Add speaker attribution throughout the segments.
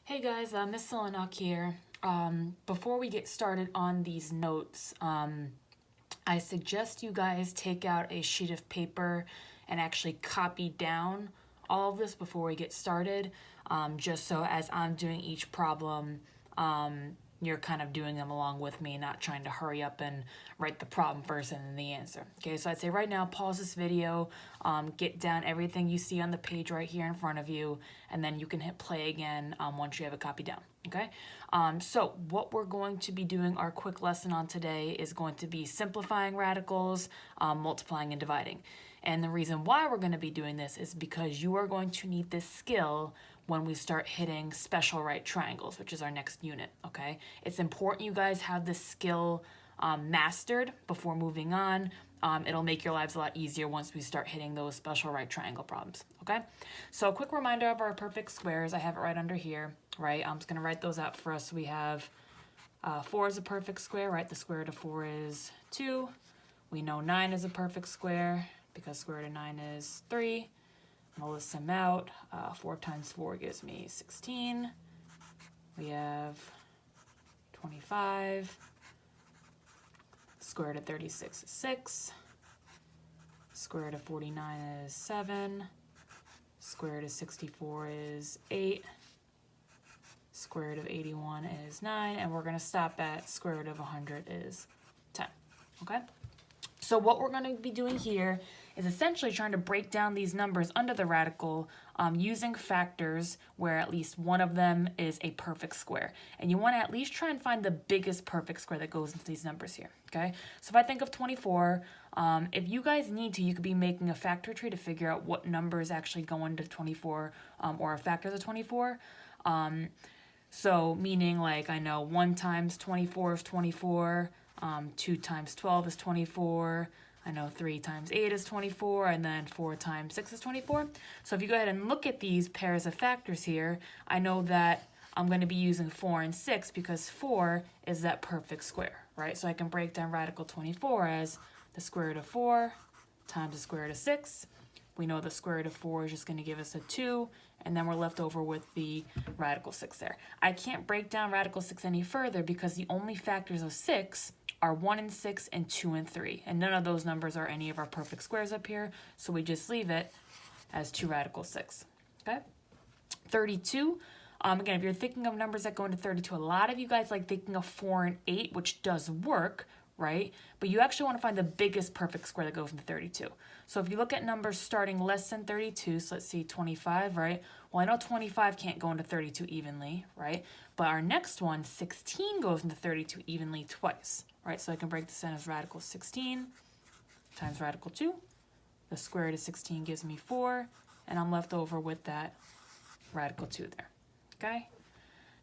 Speaker 1: Hey guys, Miss Selenak here. Before we get started on these notes, I suggest you guys take out a sheet of paper and actually copy down all of this before we get started, just so as I'm doing each problem, you're kind of doing them along with me, not trying to hurry up and write the problem first and then the answer. Okay, so I'd say right now, pause this video, get down everything you see on the page right here in front of you, and then you can hit play again once you have a copy down. Okay, so what we're going to be doing, our quick lesson on today is going to be simplifying radicals, multiplying and dividing. And the reason why we're going to be doing this is because you are going to need this skill when we start hitting special right triangles, which is our next unit, okay? It's important you guys have this skill mastered before moving on. It'll make your lives a lot easier once we start hitting those special right triangle problems, okay? So a quick reminder of our perfect squares. I have it right under here, right? I'm just going to write those out for us. So we have 4 is a perfect square, right? The square root of 4 is 2. We know 9 is a perfect square because square root of 9 is 3. I'll list them out. 4 times 4 gives me 16. We have 25. Square root of 36 is 6. Square root of 49 is 7. Square root of 64 is 8. Square root of 81 is 9. And we're going to stop at square root of 100 is 10. Okay? So what we're going to be doing here is essentially trying to break down these numbers under the radical using factors where at least one of them is a perfect square. And you want to at least try and find the biggest perfect square that goes into these numbers here, okay? So if I think of 24, if you guys need to, you could be making a factor tree to figure out what numbers actually go into 24 or factors of 24. So meaning like I know 1 times 24 is 24, 2 times 12 is 24, I know 3 times 8 is 24, and then 4 times 6 is 24. So if you go ahead and look at these pairs of factors here, I know that I'm going to be using 4 and 6 because 4 is that perfect square, right? So I can break down radical 24 as the square root of 4 times the square root of 6. We know the square root of 4 is just going to give us a 2, and then we're left over with the radical 6 there. I can't break down radical 6 any further because the only factors of 6 are 1 and 6 and 2 and 3. And none of those numbers are any of our perfect squares up here, so we just leave it as 2 radical 6. Okay? 32. Again, if you're thinking of numbers that go into 32, a lot of you guys like thinking of 4 and 8, which does work, right? But you actually want to find the biggest perfect square that goes into 32. So if you look at numbers starting less than 32, so let's see 25, right? Well, I know 25 can't go into 32 evenly, right? But our next one, 16, goes into 32 evenly twice, right? So I can break this down as radical 16 times radical 2. The square root of 16 gives me 4, and I'm left over with that radical 2 there, okay?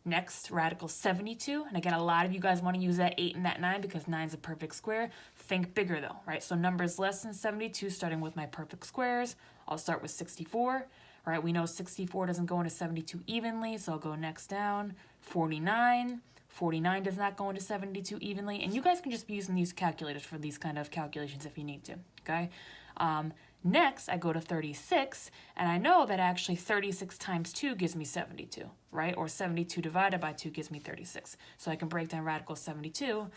Speaker 1: Next, radical 72. And again, a lot of you guys want to use that 8 and that 9 because 9 is a perfect square. Think bigger though, right? So numbers less than 72, starting with my perfect squares. I'll start with 64, right? We know 64 doesn't go into 72 evenly, so I'll go next down. 49. 49 does not go into 72 evenly. And you guys can just be using these calculators for these kind of calculations if you need to, okay? Next, I go to 36, and I know that actually 36 times 2 gives me 72, right? Or 72 divided by 2 gives me 36. So I can break down radical 72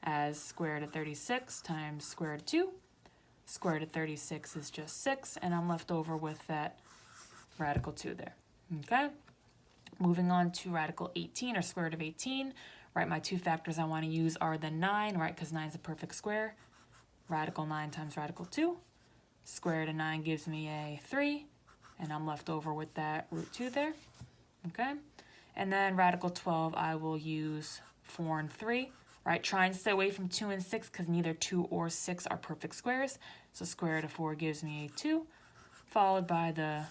Speaker 1: as square root of 36 times square root of 2. Square root of 36 is just 6, and I'm left over with that radical 2 there, okay? Moving on to radical 18, or square root of 18, right? My two factors I want to use are the 9, right? Because 9 is a perfect square. Radical 9 times radical 2. Square root of 9 gives me a 3, and I'm left over with that root 2 there, okay? And then radical 12, I will use 4 and 3, right? Try and stay away from 2 and 6 because neither 2 or 6 are perfect squares. So square root of 4 gives me a 2, followed by the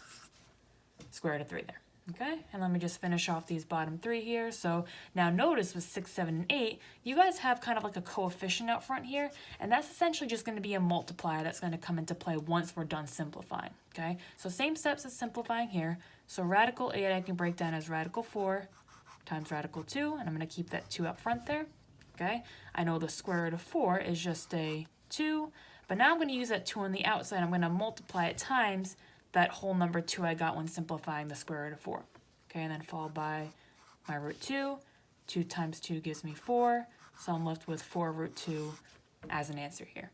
Speaker 1: square root of 3 there. Okay, and let me just finish off these bottom 3 here. So now notice with 6, 7, and 8, you guys have kind of like a coefficient out front here, and that's essentially just going to be a multiplier that's going to come into play once we're done simplifying. Okay, so same steps as simplifying here. So radical 8 I can break down as radical 4 times radical 2, and I'm going to keep that 2 up front there. Okay, I know the square root of 4 is just a 2, but now I'm going to use that 2 on the outside. I'm going to multiply it times that whole number 2 I got when simplifying the square root of 4. Okay, and then followed by my root 2. 2 times 2 gives me 4. So I'm left with 4 root 2 as an answer here.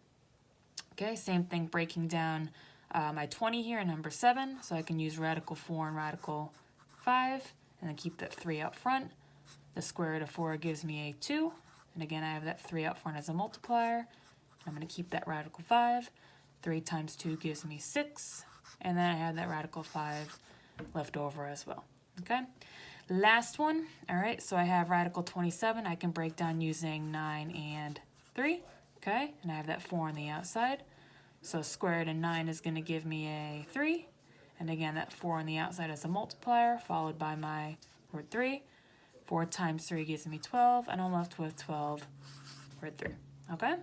Speaker 1: Okay, same thing breaking down my 20 here in number 7. So I can use radical 4 and radical 5, and then keep that 3 out front. The square root of 4 gives me a 2. And again, I have that 3 out front as a multiplier. I'm going to keep that radical 5. 3 times 2 gives me 6. And then I have that radical 5 left over as well. Okay, last one. All right, so I have radical 27. I can break down using 9 and 3. Okay, and I have that 4 on the outside. So square root of 9 is going to give me a 3. And again, that 4 on the outside is a multiplier, followed by my root 3. 4 times 3 gives me 12, and I'm left with 12 root 3. Okay?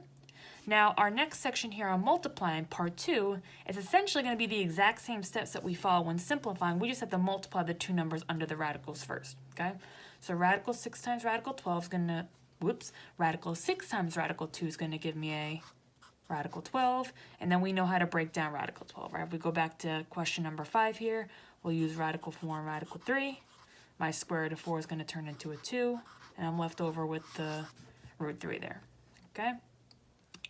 Speaker 1: Now, our next section here on multiplying, part 2, is essentially going to be the exact same steps that we follow when simplifying. We just have to multiply the two numbers under the radicals first. Okay? So radical 6 times radical 12 is going to, radical 6 times radical 2 is going to give me a radical 12, and then we know how to break down radical 12, right? If we go back to question number 5 here, we'll use radical 4 and radical 3. My square root of 4 is going to turn into a 2, and I'm left over with the root 3 there, okay?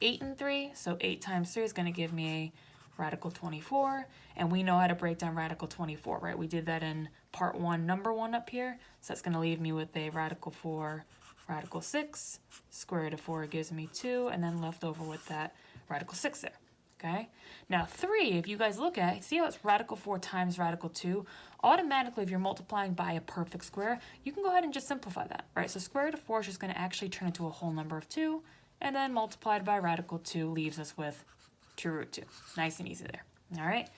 Speaker 1: 8 and 3, so 8 times 3 is going to give me a radical 24, and we know how to break down radical 24, right? We did that in part 1, number 1 up here, so that's going to leave me with a radical 4, radical 6, square root of 4 gives me 2, and then left over with that radical 6 there. Okay, now 3, if you guys look at, see how it's radical 4 times radical 2? Automatically, if you're multiplying by a perfect square, you can go ahead and just simplify that, right? So square root of 4 is just going to actually turn into a whole number of 2, and then multiplied by radical 2 leaves us with 2 root 2. Nice and easy there, all right?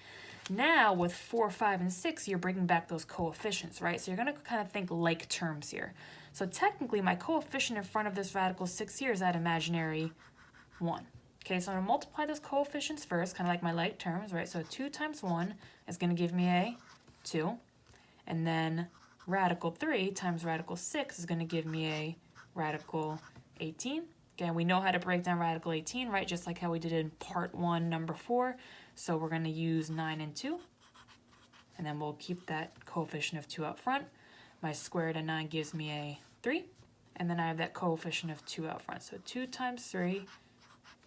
Speaker 1: Now, with 4, 5, and 6, you're bringing back those coefficients, right? So you're going to kind of think like terms here. So technically, my coefficient in front of this radical 6 here is that imaginary 1. Okay, so I'm going to multiply those coefficients first, kind of like my like terms, right? So 2 times 1 is going to give me a 2. And then radical 3 times radical 6 is going to give me a radical 18. Again, we know how to break down radical 18, right? Just like how we did in part 1, number 4. So we're going to use 9 and 2. And then we'll keep that coefficient of 2 out front. My square root of 9 gives me a 3. And then I have that coefficient of 2 out front. So 2 times 3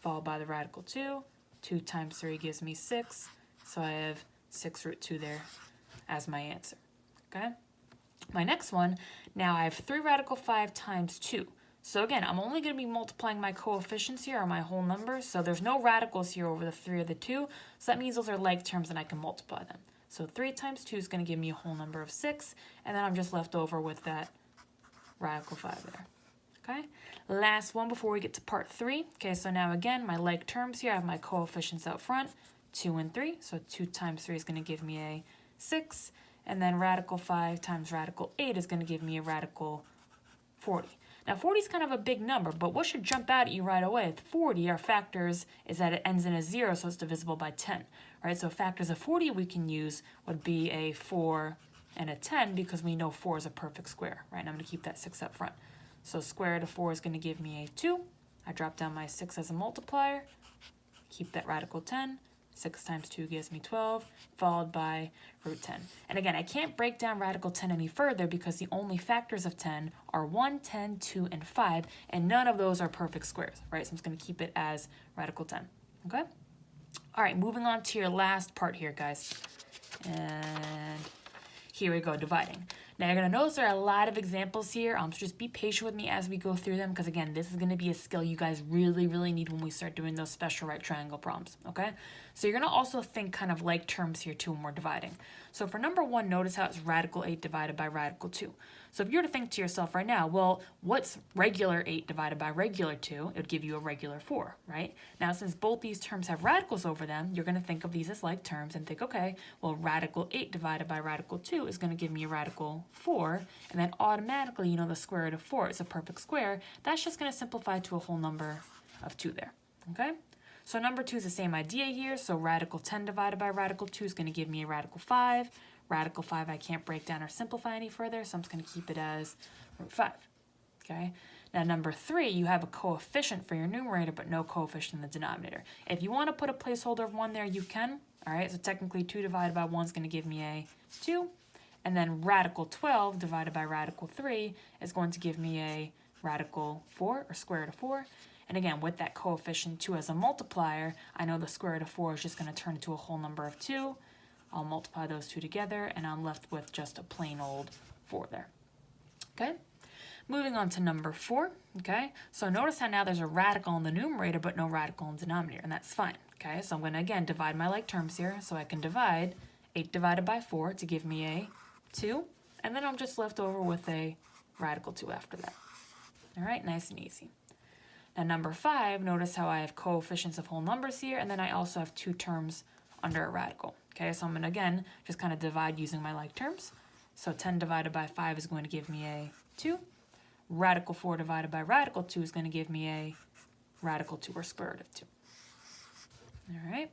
Speaker 1: followed by the radical 2. 2 times 3 gives me 6. So I have 6 root 2 there as my answer. Okay? My next one, now I have 3 radical 5 times 2. So again, I'm only going to be multiplying my coefficients here, or my whole numbers. So there's no radicals here over the 3 or the 2. So that means those are like terms and I can multiply them. So 3 times 2 is going to give me a whole number of 6. And then I'm just left over with that radical 5 there. Okay, last one before we get to part 3. Okay, so now again, my like terms here, I have my coefficients out front, 2 and 3. So 2 times 3 is going to give me a 6. And then radical 5 times radical 8 is going to give me a radical 40. Now 40 is kind of a big number, but what should jump out at you right away? With 40, our factors is that it ends in a 0, so it's divisible by 10. Right, so factors of 40 we can use would be a 4 and a 10 because we know 4 is a perfect square. Right, and I'm going to keep that 6 up front. So square root of 4 is going to give me a 2. I drop down my 6 as a multiplier. Keep that radical 10. 6 times 2 gives me 12, followed by root 10. And again, I can't break down radical 10 any further because the only factors of 10 are 1, 10, 2, and 5, and none of those are perfect squares, right? So I'm just going to keep it as radical 10, okay? All right, moving on to your last part here, guys. And here we go, dividing. Now you're going to notice there are a lot of examples here, so just be patient with me as we go through them because again, this is going to be a skill you guys really, really need when we start doing those special right triangle problems, okay? So you're going to also think kind of like terms here too when we're dividing. So for number 1, notice how it's radical 8 divided by radical 2. So if you were to think to yourself right now, well, what's regular 8 divided by regular 2? It would give you a regular 4, right? Now, since both these terms have radicals over them, you're going to think of these as like terms and think, okay, well, radical 8 divided by radical 2 is going to give me a radical 4, and then automatically, you know, the square root of 4 is a perfect square. That's just going to simplify to a whole number of 2 there, okay? So number 2 is the same idea here. So radical 10 divided by radical 2 is going to give me a radical 5. Radical 5 I can't break down or simplify any further, so I'm just going to keep it as root 5. Okay. Now number 3, you have a coefficient for your numerator, but no coefficient in the denominator. If you want to put a placeholder of 1 there, you can. All right. So technically 2 divided by 1 is going to give me a 2. And then radical 12 divided by radical 3 is going to give me a radical 4, or square root of 4. And again, with that coefficient 2 as a multiplier, I know the square root of 4 is just going to turn into a whole number of 2. I'll multiply those two together, and I'm left with just a plain old 4 there. Okay? Moving on to number 4, okay? So notice how now there's a radical in the numerator, but no radical in the denominator, and that's fine, okay? So I'm going to, again, divide my like terms here, so I can divide 8 divided by 4 to give me a 2, and then I'm just left over with a radical 2 after that. All right, nice and easy. Now number 5, notice how I have coefficients of whole numbers here, and then I also have 2 terms under a radical. Okay, so I'm going to, again, just kind of divide using my like terms. So 10 divided by 5 is going to give me a 2. Radical 4 divided by radical 2 is going to give me a radical 2, or square root of 2. All right.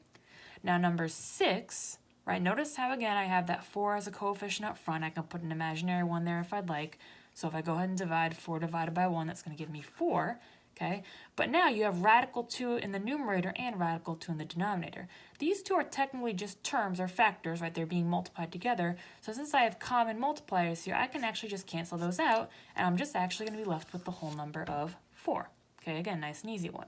Speaker 1: Now number 6, right, notice how, again, I have that 4 as a coefficient up front. I can put an imaginary 1 there if I'd like. So if I go ahead and divide 4 divided by 1, that's going to give me 4. Okay, but now you have radical 2 in the numerator and radical 2 in the denominator. These two are technically just terms or factors, right? They're being multiplied together. So since I have common multipliers here, I can actually just cancel those out, and I'm just actually going to be left with the whole number of 4. Okay, again, nice and easy one.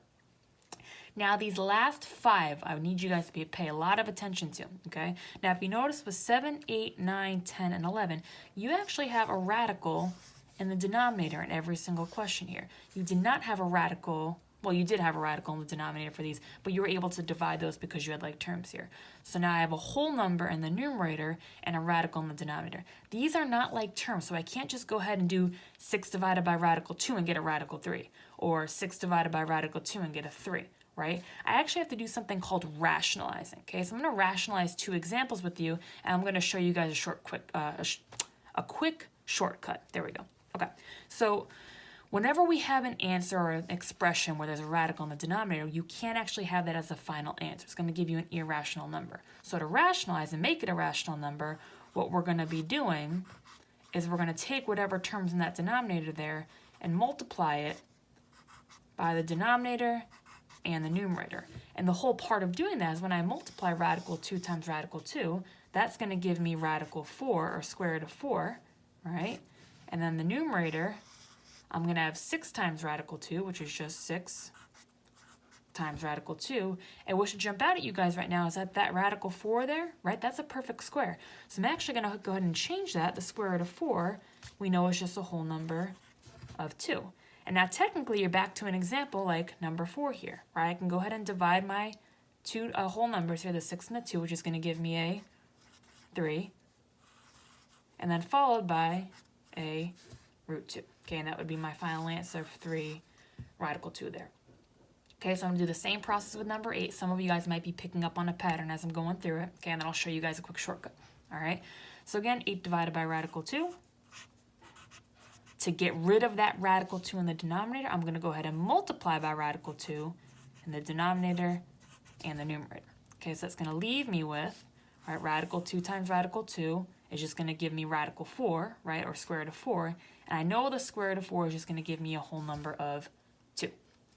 Speaker 1: Now these last 5, I need you guys to pay a lot of attention to, okay? Now if you notice with 7, 8, 9, 10, and 11, you actually have a radical in the denominator in every single question here. You did not have a radical, well, you did have a radical in the denominator for these, but you were able to divide those because you had like terms here. So now I have a whole number in the numerator and a radical in the denominator. These are not like terms, so I can't just go ahead and do 6 divided by radical 2 and get a radical 3, or 6 divided by radical 2 and get a 3, right? I actually have to do something called rationalizing, okay? So I'm going to rationalize 2 examples with you, and I'm going to show you guys a quick shortcut. There we go. Okay, so whenever we have an answer or an expression where there's a radical in the denominator, you can't actually have that as a final answer. It's going to give you an irrational number. So to rationalize and make it a rational number, what we're going to be doing is we're going to take whatever term's in that denominator there and multiply it by the denominator and the numerator. And the whole part of doing that is when I multiply radical 2 times radical 2, that's going to give me radical 4, or square root of 4, right? And then the numerator, I'm going to have 6 times radical 2, which is just 6 times radical 2. And what should jump out at you guys right now is that radical 4 there, right? That's a perfect square. So I'm actually going to go ahead and change that. The square root of 4, we know is just a whole number of 2. And now technically you're back to an example like number 4 here, right? I can go ahead and divide my two whole numbers here, the 6 and the 2, which is going to give me a 3. And then followed by a root 2. Okay, and that would be my final answer of 3 radical 2 there. Okay, so I'm going to do the same process with number 8. Some of you guys might be picking up on a pattern as I'm going through it. Okay, and then I'll show you guys a quick shortcut. All right, so again, 8 divided by radical 2. To get rid of that radical 2 in the denominator, I'm going to go ahead and multiply by radical 2 in the denominator and the numerator. Okay, so that's going to leave me with, right, radical 2 times radical 2 is just going to give me radical 4, right, or square root of 4. And I know the square root of 4 is just going to give me a whole number of 2.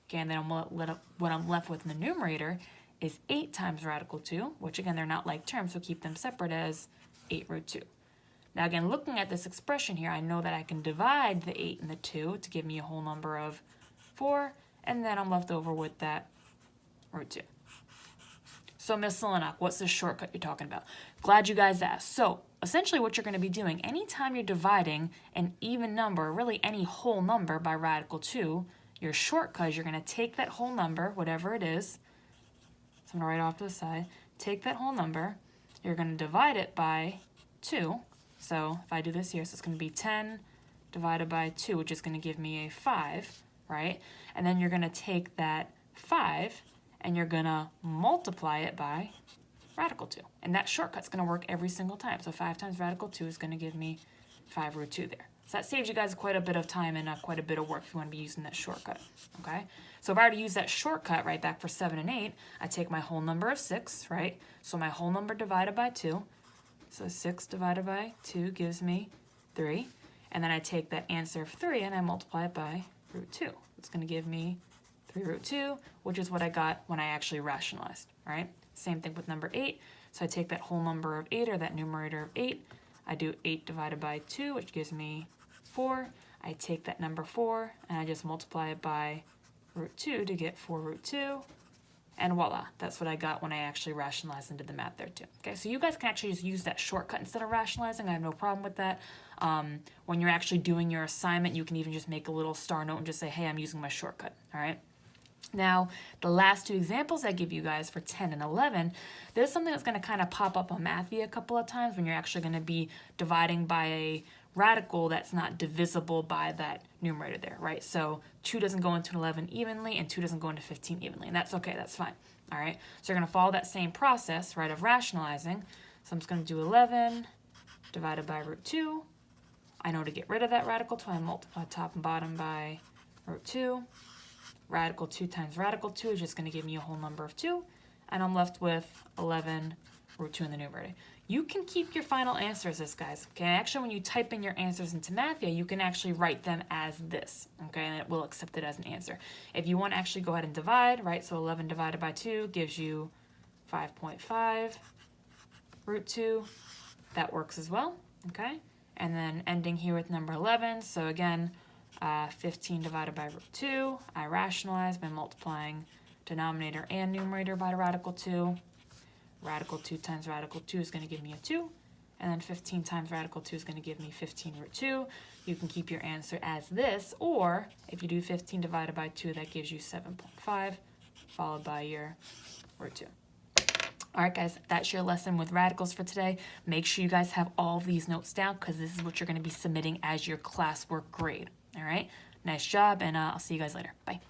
Speaker 1: Okay, and then what I'm left with in the numerator is 8 times radical 2, which again, they're not like terms, so keep them separate as 8 root 2. Now again, looking at this expression here, I know that I can divide the 8 and the 2 to give me a whole number of 4, and then I'm left over with that root 2. So Miss Selenak, what's the shortcut you're talking about? Glad you guys asked. So essentially what you're going to be doing, anytime you're dividing an even number, really any whole number by radical 2, your shortcut is you're going to take that whole number, whatever it is, so I'm going to write off to the side, take that whole number, you're going to divide it by 2. So if I do this here, so it's going to be 10 divided by 2, which is going to give me a 5, right? And then you're going to take that 5 and you're going to multiply it by radical 2. And that shortcut's going to work every single time. So 5 times radical 2 is going to give me 5 root 2 there. So that saves you guys quite a bit of time and quite a bit of work if you want to be using that shortcut, okay? So if I were to use that shortcut right back for 7 and 8, I take my whole number of 6, right? So my whole number divided by 2. So 6 divided by 2 gives me 3. And then I take that answer of 3 and I multiply it by root 2. It's going to give me 3 root 2, which is what I got when I actually rationalized, right? Same thing with number 8. So I take that whole number of 8, or that numerator of 8, I do 8 divided by 2, which gives me 4. I take that number 4, and I just multiply it by root 2 to get 4 root 2. And voila, that's what I got when I actually rationalized and did the math there too. Okay, so you guys can actually just use that shortcut instead of rationalizing. I have no problem with that. When you're actually doing your assignment, you can even just make a little star note and just say, hey, I'm using my shortcut, all right? Now, the last two examples I give you guys for 10 and 11, there's something that's going to kind of pop up on Mathy a couple of times when you're actually going to be dividing by a radical that's not divisible by that numerator there, right? So 2 doesn't go into 11 evenly, and 2 doesn't go into 15 evenly, and that's okay, that's fine, all right? So you're going to follow that same process, right, of rationalizing. So I'm just going to do 11 divided by root 2. I know to get rid of that radical, so I multiply top and bottom by root 2. Radical 2 times radical 2 is just going to give me a whole number of 2, and I'm left with 11 root 2 in the numerator. You can keep your final answers as guys, okay? Actually, when you type in your answers into Mathia, you can actually write them as this, okay? And it will accept it as an answer. If you want to actually go ahead and divide, right? So 11 divided by 2 gives you 5.5 root 2. That works as well, okay? And then ending here with number 11. So again, 15 divided by root 2. I rationalize by multiplying denominator and numerator by radical 2. Radical 2 times radical 2 is going to give me a 2. And then 15 times radical 2 is going to give me 15 root 2. You can keep your answer as this, or if you do 15 divided by 2, that gives you 7.5, followed by your root 2. All right, guys, that's your lesson with radicals for today. Make sure you guys have all these notes down because this is what you're going to be submitting as your classwork grade. All right, nice job, and I'll see you guys later. Bye.